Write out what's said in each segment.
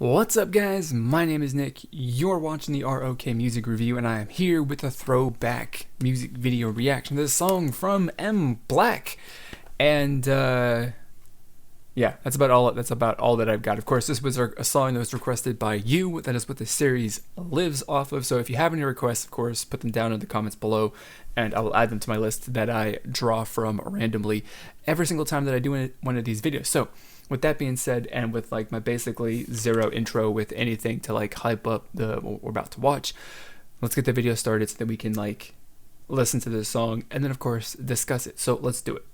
What's up, guys? My name is Nick. You're watching the ROK music review, and I am here with a throwback music video reaction to this song from MBLAQ. And yeah, that's about all that I've got. Of course, this was a song that was requested by you. That is what this series lives off of. So if you have any requests, of course, put them down in the comments below, and I will add them to my list that I draw from randomly every single time that I do one of these videos. So with that being said, and with like my basically zero intro with anything to like hype up what we're about to watch, let's get the video started so that we can like listen to this song and then of course discuss it. So let's do it.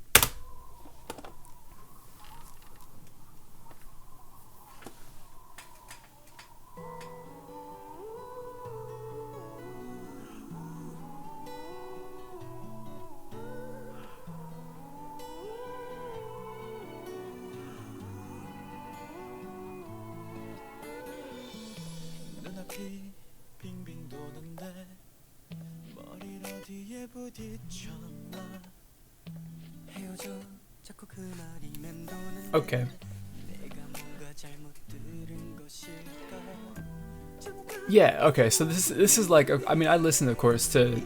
Okay. Yeah, okay, so this is like, I mean, I listened of course to,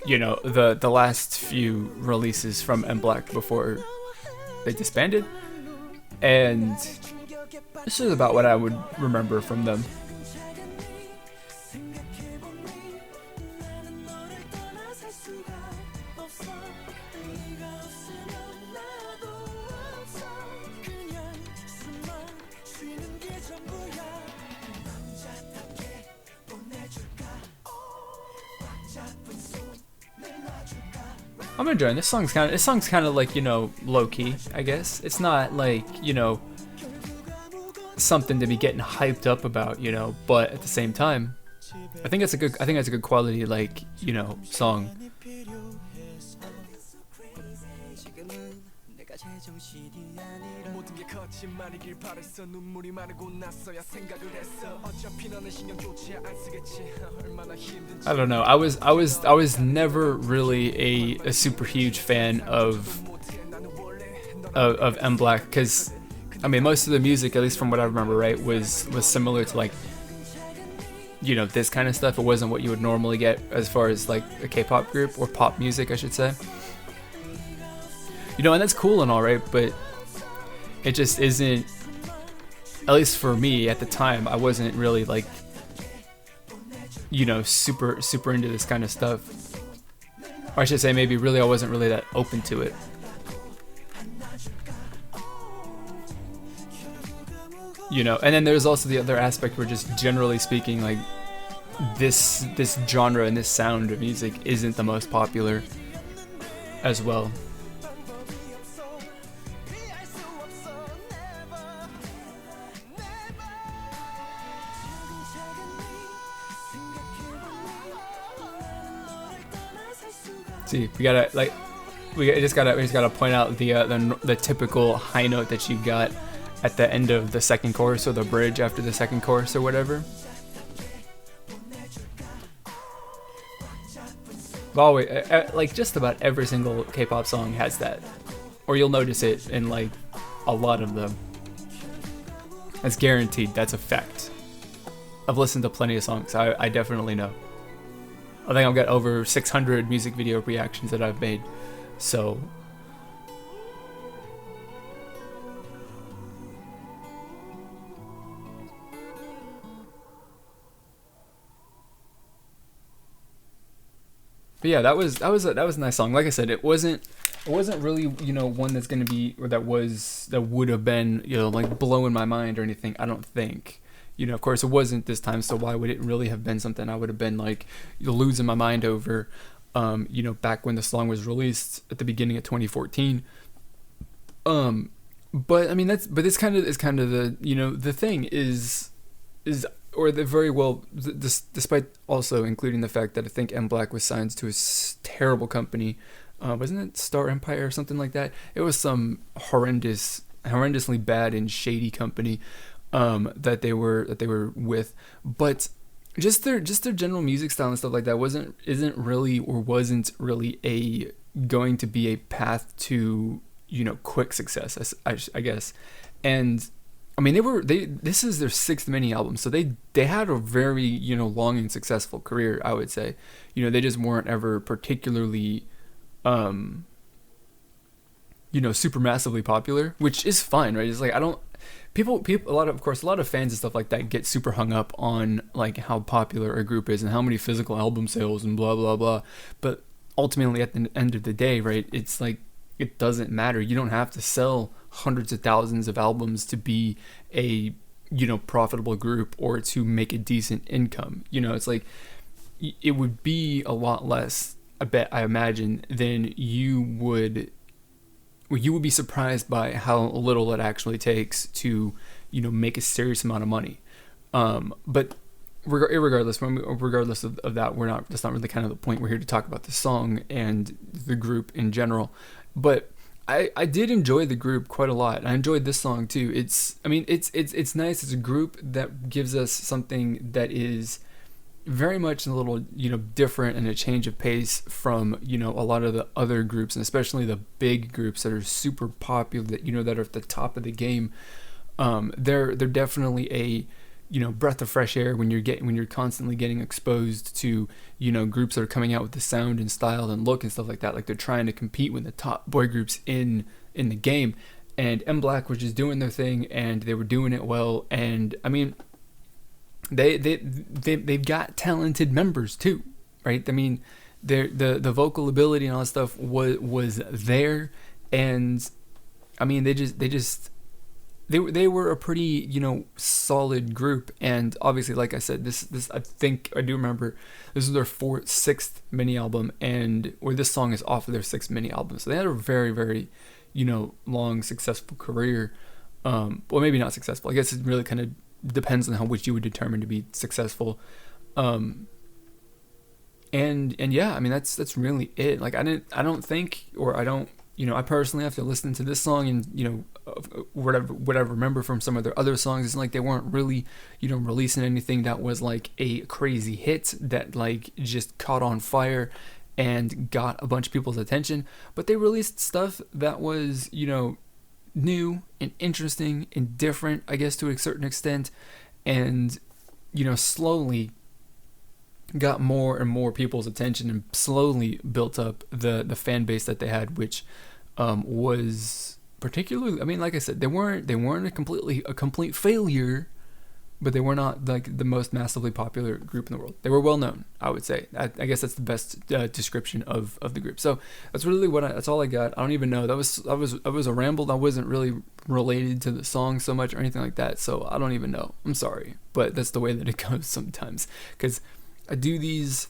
you know, the last few releases from MBLAQ before they disbanded, and this is about what I would remember from them. I'm enjoying this song's kind of like, you know, low key, I guess. It's not like, you know, something to be getting hyped up about, you know, but at the same time, I think it's a good quality, like, you know, song. I don't know. I was never really a super huge fan of MBLAQ, because I mean most of the music, at least from what I remember, right, was similar to like, you know, this kind of stuff. It wasn't what you would normally get as far as like a K-pop group, or pop music I should say. You know, and that's cool and all right, but it just isn't, at least for me at the time, I wasn't really like, you know, super into this kind of stuff. Or I should say maybe really I wasn't really that open to it. You know, and then there's also the other aspect where just generally speaking, like this genre and this sound of music isn't the most popular as well. See, we just gotta point out the typical high note that you got at the end of the second chorus, or the bridge after the second chorus, or whatever. Always, like just about every single K-pop song has that, or you'll notice it in like a lot of them. That's guaranteed. That's a fact. I've listened to plenty of songs. I definitely know. I think I've got over 600 music video reactions that I've made, so but yeah, that was a nice song. Like I said, it wasn't really, you know, one that's gonna be, or that would have been, you know, like blowing my mind or anything. I don't think. You know, of course, it wasn't this time, so why would it really have been something I would have been like losing my mind over? You know, back when the song was released at the beginning of 2014. But I mean, this kind of is kind of the, you know, the thing is, or the very well, despite also including the fact that I think MBLAQ was signed to a terrible company, wasn't it Star Empire or something like that? It was some horrendously bad and shady company that they were with, but just their general music style and stuff like that wasn't really going to be a path to, you know, quick success, I guess. And I mean, this is their sixth mini album, so they had a very, you know, long and successful career, I would say. You know, they just weren't ever particularly, you know, super massively popular, which is fine, right? It's like, I don't, people, a lot of fans and stuff like that get super hung up on like how popular a group is and how many physical album sales and blah blah blah. But ultimately, at the end of the day, right, it's like, it doesn't matter. You don't have to sell hundreds of thousands of albums to be a, you know, profitable group or to make a decent income. You know, it's like, it would be a lot less, I imagine, than you would be surprised by how little it actually takes to, you know, make a serious amount of money. But regardless of that, that's not really kind of the point. We're here to talk about the song and the group in general. But I did enjoy the group quite a lot. I enjoyed this song too. It's nice. It's a group that gives us something that is very much a little, you know, different and a change of pace from, you know, a lot of the other groups, and especially the big groups that are super popular, that, you know, that are at the top of the game. They're definitely a, you know, breath of fresh air when you're constantly getting exposed to, you know, groups that are coming out with the sound and style and look and stuff like that. Like, they're trying to compete with the top boy groups in the game, and MBLAQ was just doing their thing, and they were doing it well. And I mean, they've got talented members too, right? I mean, the vocal ability and all that stuff was there, and I mean, they were a pretty, you know, solid group. And obviously, like I said, this I think I do remember this is their sixth mini album, or this song is off of their sixth mini album. So they had a very, very, you know, long, successful career. Well, maybe not successful. I guess it really kind of depends on which you would determine to be successful. And yeah, I mean, that's really it. Like, I don't think, you know, I personally, have to listen to this song and, you know, whatever I remember from some of their other songs, it's like they weren't really, you know, releasing anything that was like a crazy hit that like just caught on fire and got a bunch of people's attention. But they released stuff that was, you know, new and interesting and different, I guess, to a certain extent, and, you know, slowly got more and more people's attention and slowly built up the fan base that they had, which was particularly, I mean, like I said, they weren't a complete failure, but they were not like the most massively popular group in the world. They were well known, I would say. I guess that's the best description of the group. So that's really that's all I got. I don't even know. That was a ramble that wasn't really related to the song so much or anything like that. So I don't even know. I'm sorry, but that's the way that it goes sometimes, because I do these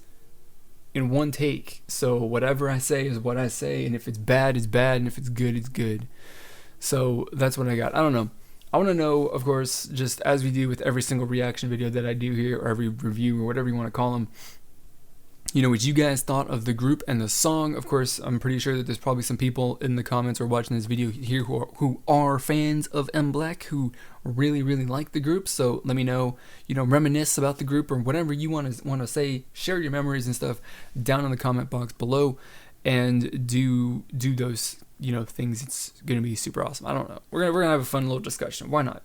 in one take. So whatever I say is what I say, and if it's bad, it's bad, and if it's good, it's good. So that's what I got. I don't know. I want to know, of course, just as we do with every single reaction video that I do here, or every review, or whatever you want to call them, you know, what you guys thought of the group and the song. Of course, I'm pretty sure that there's probably some people in the comments or watching this video here who are fans of MBLAQ, who really, really like the group. So let me know, you know, reminisce about the group or whatever you want to say. Share your memories and stuff down in the comment box below, and do those, you know, things. It's gonna be super awesome. I don't know. We're gonna have a fun little discussion. Why not?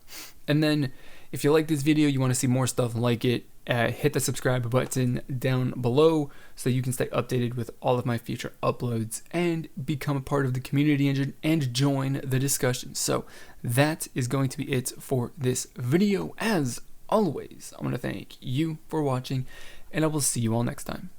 And then, if you like this video, you want to see more stuff like it, hit the subscribe button down below so you can stay updated with all of my future uploads and become a part of the community and join the discussion. So that is going to be it for this video. As always, I want to thank you for watching, and I will see you all next time.